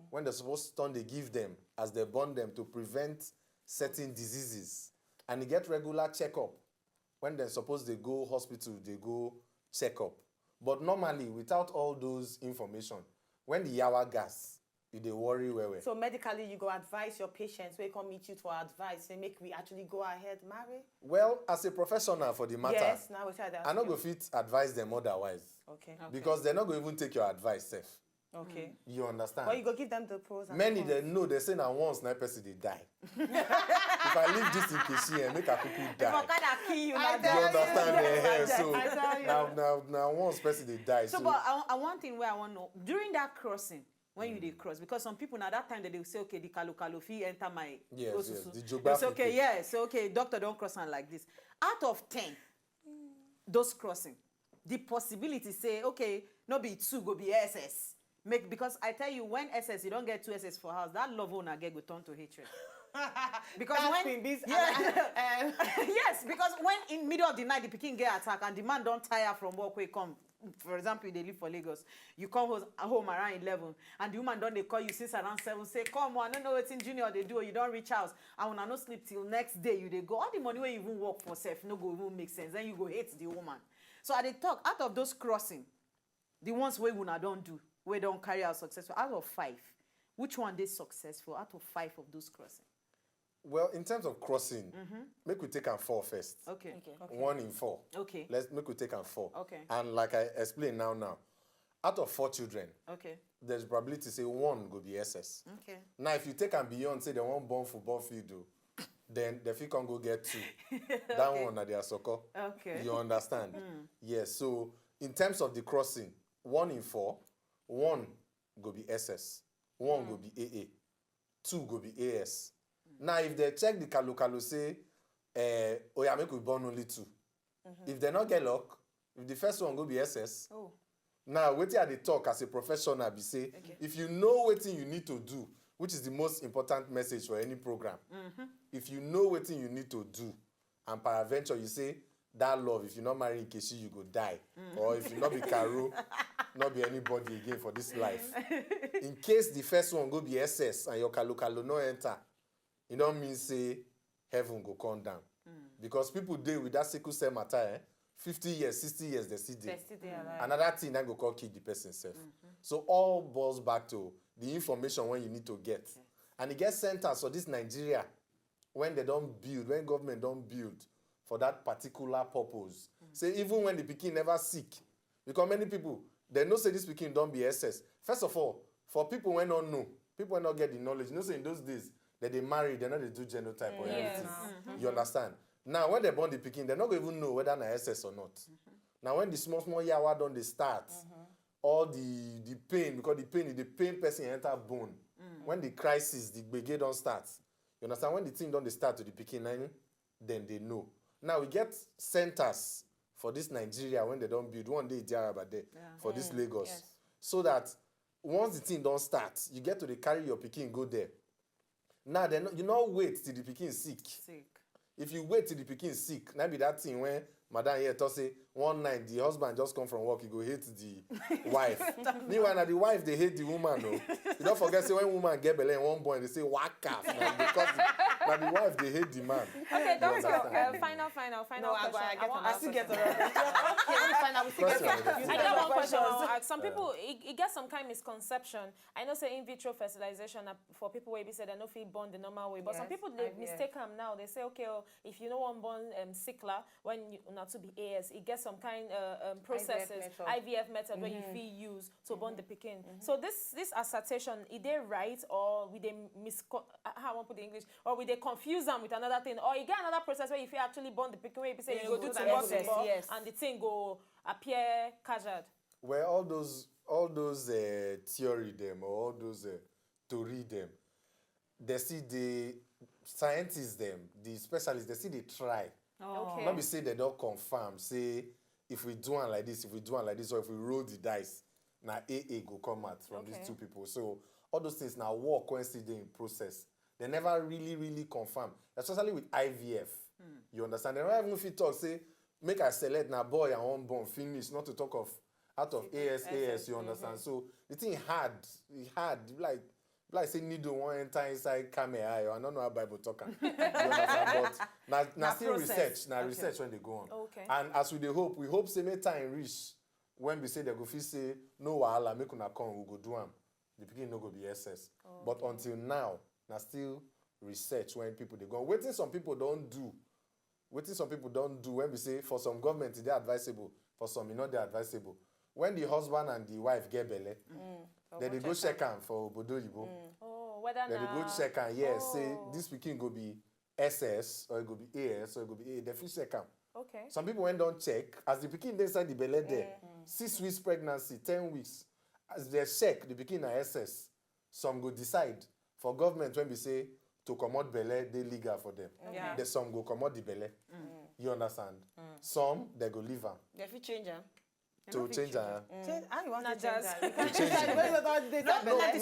When they're supposed to they give them as they born them to prevent certain diseases. And they get regular checkup. When they're supposed they go hospital, they go check up. But normally, without all those information, when the yawa gas, they worry where. So medically, you go advise your patients, we come meet you for advice and make we actually go ahead marry? Well, as a professional for the matter, yes, now we try that. I'm not going to advise them otherwise. Okay. Because they're not going to even take your advice, Seth. Okay. You understand? But you go give them the pros and Many cons. they know they say now once na person they die. If I leave this in Keshi and make a cuckoo die. If I kind of kill you, You now understand? So I tell you. now once person they die. So, but I one thing where I want to know, during that crossing, when you did cross, because some people now that time they will say, okay, the kalo fee enter my Yes, osusu. yes, the They geographic say, okay, thing. yeah, so okay, doctor don't cross on like this. Out of 10, those crossing, the possibility say, okay, no be 2 go be SS. Because I tell you, when SS, you don't get 2 SS for house, that love on again go turn to hatred. Because That's when been this, yes, because when in middle of the night the pikin get attack and the man don't tire from work where come. For example, they live for Lagos. You come home around 11, and the woman don't they call you since around 7. Say, come on, I don't know what's in junior they do. Or you don't reach house. And when I no sleep till next day, you they go. All the money where you even work for self no go even make sense. Then you go hate the woman. So I they talk out of those crossing, the ones where una don't do, where don't carry out successful. Out of 5, which one they successful? Out of 5 of those crossing. Well, in terms of crossing, make we take 4 first. Okay. 1 in 4. Okay. Let's make we take 4. Okay. And like I explained now, out of 4 children, Okay. there's probability say 1 go be SS. Okay. Now, if you take and beyond, say they want born football field, then the fit can go get 2. That one na their soccer. Okay. You understand? Yes. So in terms of the crossing, 1 in 4, 1 go be SS, 1 go be AA, 2 go be AS. Now, if they check the kalo say, oh yeah, make we born only 2. If they not get luck, if the first one go be SS. Oh. Now, waiting at the talk as a professional, be say, if you know what you need to do, which is the most important message for any program. If you know what you need to do, and peradventure you say, that love, if you not marry Nkechi, you go die. Or if you not be Karo, not be anybody again for this life. In case the first one go be SS and your kalo no enter, it don't mean say heaven go come down. Because people deal with that sickle cell matter, 50 years, 60 years, they still deal. Another thing that go call kill the person self. So all boils back to the information when you need to get. And it gets centers for this Nigeria when they don't build, when government don't build for that particular purpose. Say even when the pikin never sick, because many people, they know say this pikin don't be SS. First of all, for people when don't know, people when not get the knowledge, you know say in those days, that they marry, they know they do genotype or everything. You understand? Now, when they born the pikin, they're not going to even know whether they're SS or not. Now, when the small yawa done, they start, all the pain, because the pain person enter bone. When the crisis, the brigade don't start. You understand? When the thing don't they start to the pikin, then they know. Now, we get centers for this Nigeria when they don't build. One day, Diaraba there, for this Lagos. Yes. So that once the thing don't start, you get to carry your pikin, go there. Now, you not wait till the pikin sick. If you wait till the pikin sick, now be that thing when madam here talk say one night the husband just come from work, he go hate the wife. Meanwhile, now the wife they hate the woman. No, you don't forget say when woman get belly and one boy they say waka. Now because now the wife they hate the man. Okay, You doctor. understand? Final No, question. I still get around. Okay, let me find out. We still Question. get I got one question. I want to ask. Some people, it gets some kind of misconception. I know say in vitro fertilization for people where they say they no feel born the normal way, but some Yes, people they IVF. mistake them now. They say, okay, if you know one born sickler when you not to be AS, it gets some kind processes, method. IVF method where you feel use to born the pikin. So this assertion, is they right or we they how I want to put the English, or we they confuse them with another thing, or you get another process where if you actually born the pikin, where you say you go do put to an born SS, the yes. and the thing go appear casual. Where all those theory them or all those to read them, they see the scientists them, the specialists, they see they try. Okay. Not be say they don't confirm. Say if we do one like this, or if we roll the dice, now AA go come out from these two people. So all those things now work when still they in process. They never really confirm, especially with IVF. You understand? They never even fit talk say make I select now boy and one born finish. Not to talk of out of AS, you understand? So the thing hard, like say needle won't enter inside camera eye. I don't know how Bible talk. You understand? But now still process. research, research when they go on. Okay. And as we hope say make time reach when we say they go feel say no wahala make una come we go do am. The pikin no go be SS. But until now, na still research when people they go. Waiting some people don't do when we say for some government they advisable, for some you know they advisable. When the husband and the wife get belle, then they go check am for obodo yibo. Oh, whether Then they go check am, say this pikin go be SS or it go be AS or it go be A. They fit check am. Okay. Some people when don't check, as the pikin dey inside the belle there, 6 weeks pregnancy, 10 weeks, as they check the pikin na SS, some go decide for government when we say to comot belle, they legal for them. Yeah. Then some go comot the belle. You understand? Some they go leave am. They fit change am. To change am. How you want Not to change just- that? Change it.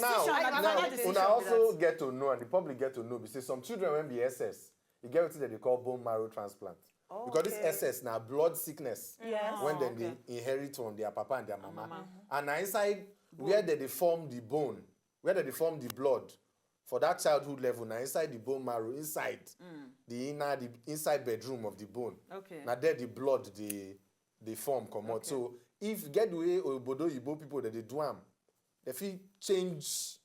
Now, una also get to know, and the public get to know, because some children when be SS, you get what they call bone marrow transplant. Because this SS now blood sickness when they inherit from their papa and their mama. And now inside where they form the bone, where they form the blood, for that childhood level, now inside the bone marrow, inside the inside bedroom of the bone. Okay. Now there the blood they form come out. So if get the way obodo Igbo people that they do am, they fit change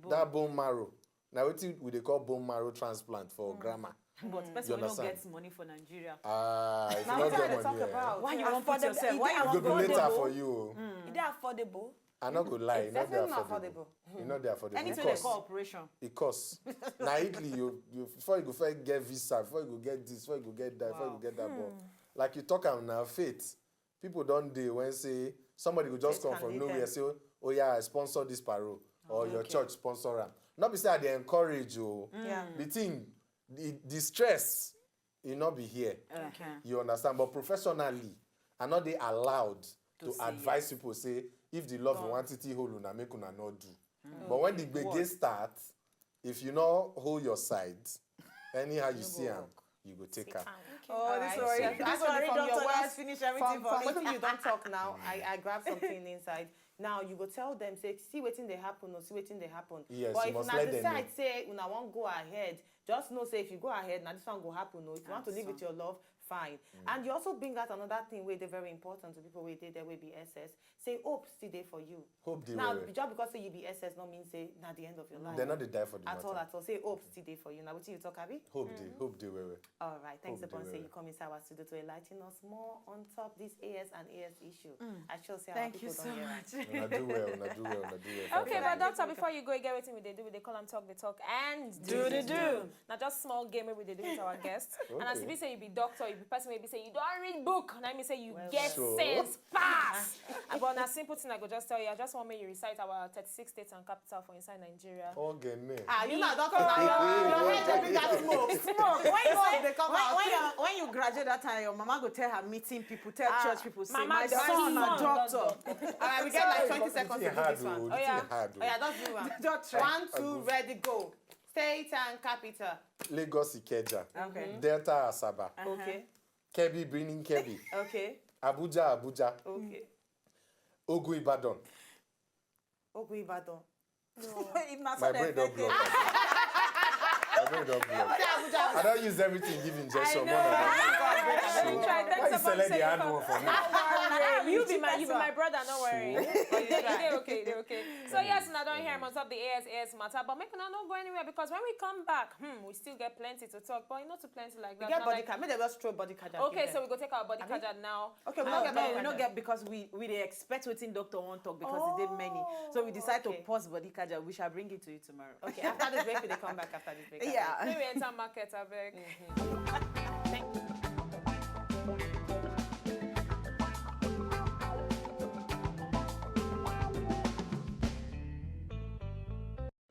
that bone marrow. Now what we they call bone marrow transplant for grammar. But person don't get money for Nigeria. If you Now not what get they talk money, about? Why you want put yourself? Why you it want go be later for you. Is that affordable? I'm not gonna lie, It's it's not definitely there not affordable. It's not there affordable. Anything they call operation. It costs. Now Italy, you before you go first get visa, before you go get this, before you go get that, before you go get that. But like you talk am now, faith. People don't do when say somebody will just Faith come can from lead nowhere them. say, oh yeah, I sponsor this paro or your church sponsor am. Not be say they encourage you. The thing, the stress, you not be here. You understand? But professionally, are not they allowed to advise people say if the love you want it hold una make una not do. But when the gbege start, if you not hold your side, anyhow you see am, you go take am. Oh, this Alright, one, so this one from from your your words, words finish everything from for what me. you don't talk now, I grab something inside. Now you go tell them, say, see wetin dey happen, or see wetin dey happen. Yes, but you if must una let them decide, know. say, una won't go ahead, just know, say, if you go ahead, now this one go happen. No, if you want to live with your love, fine. And you also bring out another thing where they're very important to people where they will be SS. Say, hope still there for you. Hope they Now, will. just because say you be SS, not mean say, not the end of your life. They're not the die for the At all, matter. at all. Say, hope still there for you. Now, what you talk, Abby? Hope they will. All right, thanks Hope upon they say will. you come inside our studio to enlighten us more on top this AS and AS issue. I sure say our Thank you people so don't hear much. right. Una do well, una do well, una do well. Okay, but doctor, before you go, you get everything we do. They call and talk, they talk, and do the do. Now just small game where we do with our guests. And as if you say you be doctor, you be person maybe say you don't read book. And I mean say you get Sure. sense pass. But na simple thing I go just tell you. I just want me you recite our 36 states and capital for inside Nigeria. Okay, me. You know, doctor, your head dey bring that smoke. Smoke. When you say They come out. when you graduate that time, your mama go tell her meeting people, tell church people, say Mama, my the son a son, doctor. All right, we get like 20 seconds to do hard, this one. oh. Oh It's yeah, hard, oh yeah, don't do one. Don't try. 1, 2, ready, go. State and capital. Lagos Ikeja. Okay. Delta Asaba. Okay, Kebbi bringing Kebbi. okay, Abuja Abuja. okay. Ogun Ibadan. Ogun Ibadan. If not My so brain they don't block. My brain don't block. I don't use everything give injection. Why you select the hard one for me? You be my brother, don't worry. They okay. So yes, I don't hear much of the AS matter, but make una not go anywhere because when we come back, we still get plenty to talk, but not too plenty like that. We get Not body like- card. Maybe they just throw body card. Okay, so we go take our body card now. Okay, we don't get No, body we card. don't get because we dey expect wetin doctor won't talk because he did many. So we decide to okay. pause body kaja. We shall bring it to you tomorrow. Okay, after this break, they come back after this break. Yeah. Maybe enter market, I beg.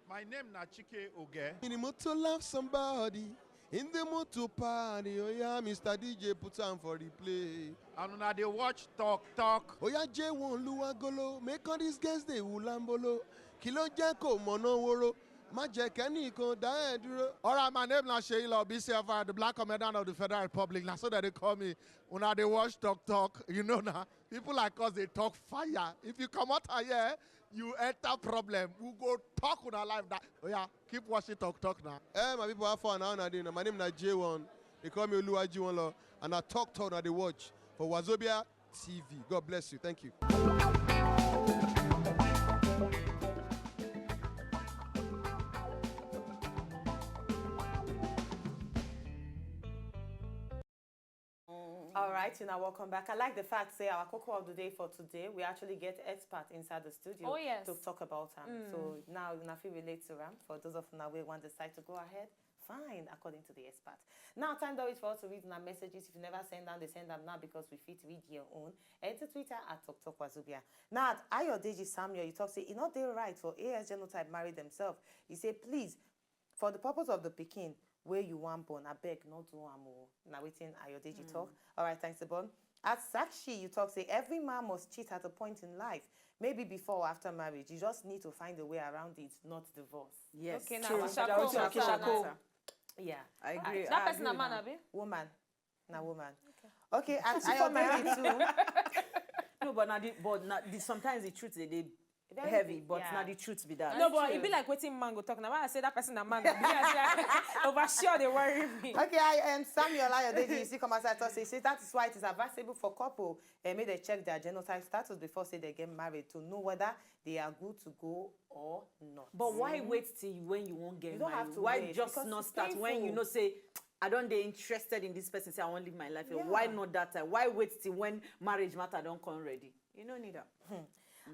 My name na Chike Oge. In the mood to love somebody, in the mood to party. Oh yeah, Mr. DJ put on for the play. And una dey watch Talk. Oh yeah, J1 Luagolo, make all these guys they ulambolo. Kilo Jacko Monoworo, má jẹ́ kẹ́nìkan dá ẹ dúró. All right, my name is Sheila BCFR, the Black Commandant of the Federal Republic. Now, so that they call me, when they watch talk, you know now, people like us, they talk fire. If you come out here, you enter problem. We go talk on our life. That, oh yeah, keep watching talk now. Hey, my people, have fun now. My name is J1. They call me Oluwaji1Lo, and I talk now they watch for Wazobia TV. God bless you. Thank you. All right, now welcome back. I like the fact, say, our cocoa of the day for today, we actually get experts inside the studio to talk about them. So now, if you relate to them, for those of you who want to decide to go ahead, fine, according to the expert. Now, time though is for us to read our messages. If you never send them, they send them now because we fit read your own. Head to Twitter at Wazobia. Now, at Ayodeji Samuel, you talk, say, it's not their right for AS genotype marry themselves. You say, please, for the purpose of the Pekin, where you want born, I beg not to now waiting Ayodeji talk. All right, thanks, Ebon. At Sakshi, you talk, say, every man must cheat at a point in life. Maybe before or after marriage. You just need to find a way around it, not divorce. Yes. Okay, now True. Shako. Yeah. I agree. That person a man, abi? Woman. Now woman. Okay, and Ayodeji too. No, but sometimes the truth they heavy, but not the truth be that. No, but it be like waiting man go talk. Now I say that person a man. Oversure they worry me. Okay, I am Samuel Ayodeji. You see, come outside to say that is why it is advisable for couple may they check their genotype status before say they get married to know whether they are good to go or not. But why wait till when you won't get You don't married? have to Why wait, just because not it's start when you painful. know say I don't they interested in this person, say I won't live my life. Yeah. Why not that time? Why wait till when marriage matter don't come ready? You don't need that.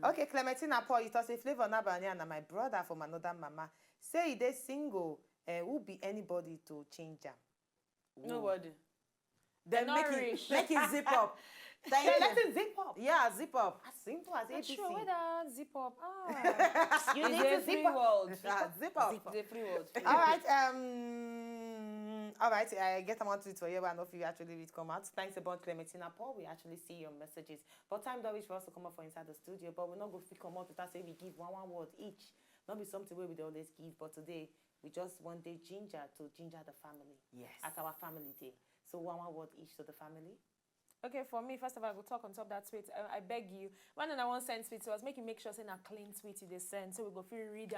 Okay, Clementina Paul, you talk say Flavor Nabanya and my brother from another mama. Say they single, who be anybody to change them? Nobody. Then Not rich. make it zip up. Thank Yeah, you. let it zip up. Yeah, zip up. As simple as That's ABC. true. Whether zip up. Ah. You It's need a to free zip up. world. Zip up. It's a free world. All right, I get amount to it for you, but I don't know if you actually read come out. Thanks about Clementina Paul. We actually see your messages. But time don't reach for us to come up for inside the studio, but we're not going to come out without saying we give one word each. Not be something where we don't always give, but today we just want day ginger to ginger the family. Yes. At our family day. So one word each to the family. Okay, for me, first of all, I will talk on top of that tweet. I beg you, when I want send tweet to us, make you make sure say a clean tweet they send, so we go feel read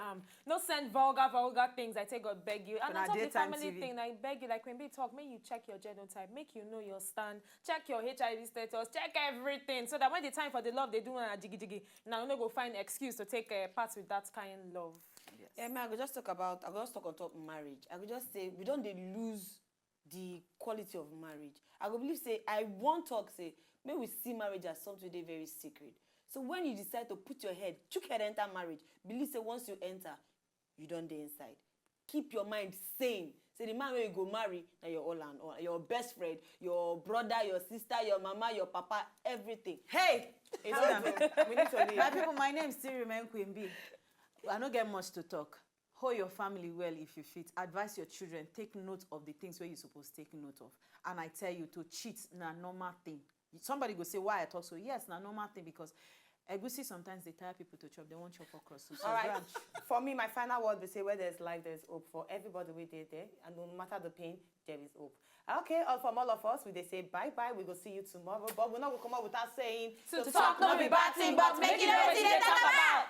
no send vulgar things. I take God beg you. And on top of the family thing, I beg you, like when we talk, make you check your genotype, make you know your stand, check your HIV status, check everything, so that when the time for the love they do a jiggy jiggy, now you go find excuse to take part with that kind of love. Yes. Yeah, man, I could just talk on top of marriage. I could just say we don't lose the quality of marriage. I go believe say I won't talk say maybe we see marriage as something they very secret. So when you decide to put your head, chook head enter marriage, believe say once you enter, you don't dey inside. Keep your mind sane. Say the man where you go marry, now your all and all, your best friend, your brother, your sister, your mama, your papa, everything. Hey! We need to leave. My people, my name still remain Queen B. I don't get much to talk. Hold your family well if you fit. Advise your children. Take note of the things where you're supposed to take note of. And I tell you, to cheat na normal thing. Somebody go say, why I talk so? Yes, na normal thing because egusi sometimes they tire people to chop. They won't chop across. So All right. branch. For me, my final word will say where there's life, there's hope. For everybody we did there, and no matter the pain, there is hope. Okay, from all of us, we they say bye-bye. We go see you tomorrow. But we're not going to come out without saying... To talk no be bad thing, but make it everything they talk about.